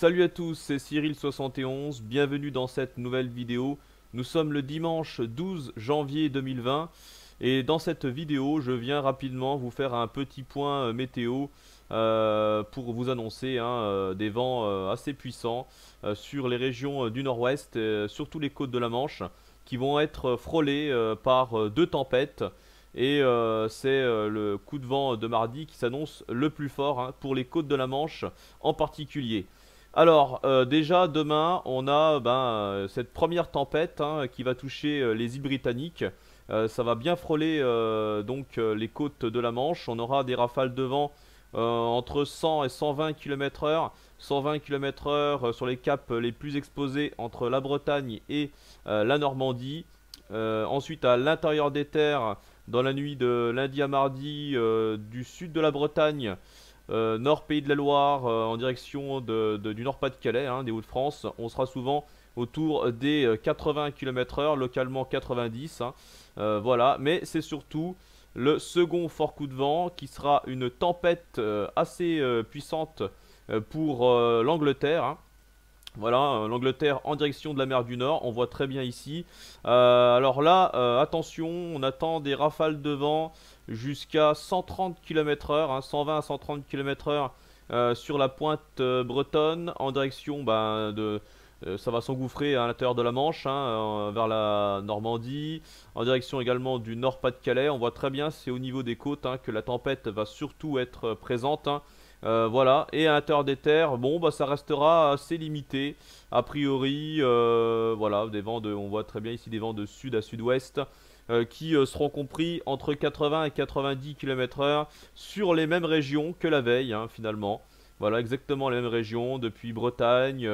Salut à tous, c'est Cyril71, bienvenue dans cette nouvelle vidéo. Nous sommes le dimanche 12 janvier 2020 et dans cette vidéo je viens rapidement vous faire un petit point météo pour vous annoncer des vents assez puissants sur les régions du nord-ouest, surtout les côtes de la Manche, qui vont être frôlées par deux tempêtes. Et c'est le coup de vent de mardi qui s'annonce le plus fort pour les côtes de la Manche en particulier. Alors déjà demain on a cette première tempête qui va toucher les îles britanniques. Ça va bien frôler les côtes de la Manche. On aura des rafales de vent entre 100 et 120 km/h. 120 km/h sur les caps les plus exposés entre la Bretagne et la Normandie. Ensuite à l'intérieur des terres, dans la nuit de lundi à mardi, du sud de la Bretagne, nord Pays de la Loire, en direction du Nord-Pas-de-Calais, des Hauts-de-France, on sera souvent autour des 80 km/h, localement 90. Voilà, mais c'est surtout le second fort coup de vent qui sera une tempête assez puissante pour l'Angleterre. Voilà, l'Angleterre en direction de la mer du Nord, on voit très bien ici. Alors là, attention, on attend des rafales de vent jusqu'à 130 km/h, 120 à 130 km/h sur la pointe bretonne, en direction ça va s'engouffrer à l'intérieur de la Manche, vers la Normandie, en direction également du Nord-Pas-de-Calais. On voit très bien, c'est au niveau des côtes que la tempête va surtout être présente. Voilà, et à l'intérieur des terres, ça restera assez limité. A priori, voilà, on voit très bien ici des vents de sud à sud-ouest qui seront compris entre 80 et 90 km/h sur les mêmes régions que la veille, finalement. Voilà, exactement les mêmes régions, depuis Bretagne,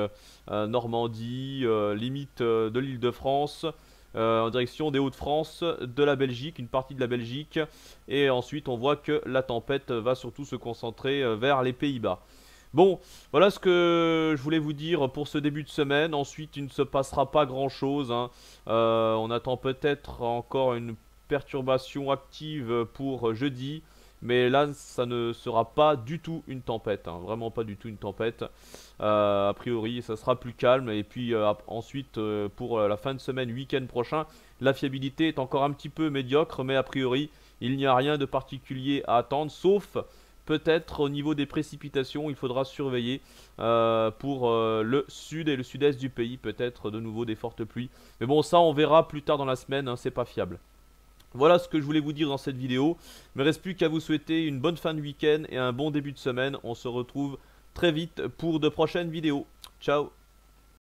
Normandie, limite de l'Île-de-France, en direction des Hauts-de-France, de la Belgique, une partie de la Belgique. Et ensuite, on voit que la tempête va surtout se concentrer vers les Pays-Bas. Bon, voilà ce que je voulais vous dire pour ce début de semaine. Ensuite, il ne se passera pas grand-chose. On attend peut-être encore une perturbation active pour jeudi. Mais là, ça ne sera pas du tout une tempête, vraiment pas du tout une tempête. A priori, ça sera plus calme. Et puis ensuite, pour la fin de semaine, week-end prochain, la fiabilité est encore un petit peu médiocre. Mais a priori, il n'y a rien de particulier à attendre, sauf peut-être au niveau des précipitations. Il faudra surveiller pour le sud et le sud-est du pays, peut-être de nouveau des fortes pluies. Mais bon, ça, on verra plus tard dans la semaine, c'est pas fiable. Voilà ce que je voulais vous dire dans cette vidéo. Il ne me reste plus qu'à vous souhaiter une bonne fin de week-end et un bon début de semaine. On se retrouve très vite pour de prochaines vidéos. Ciao!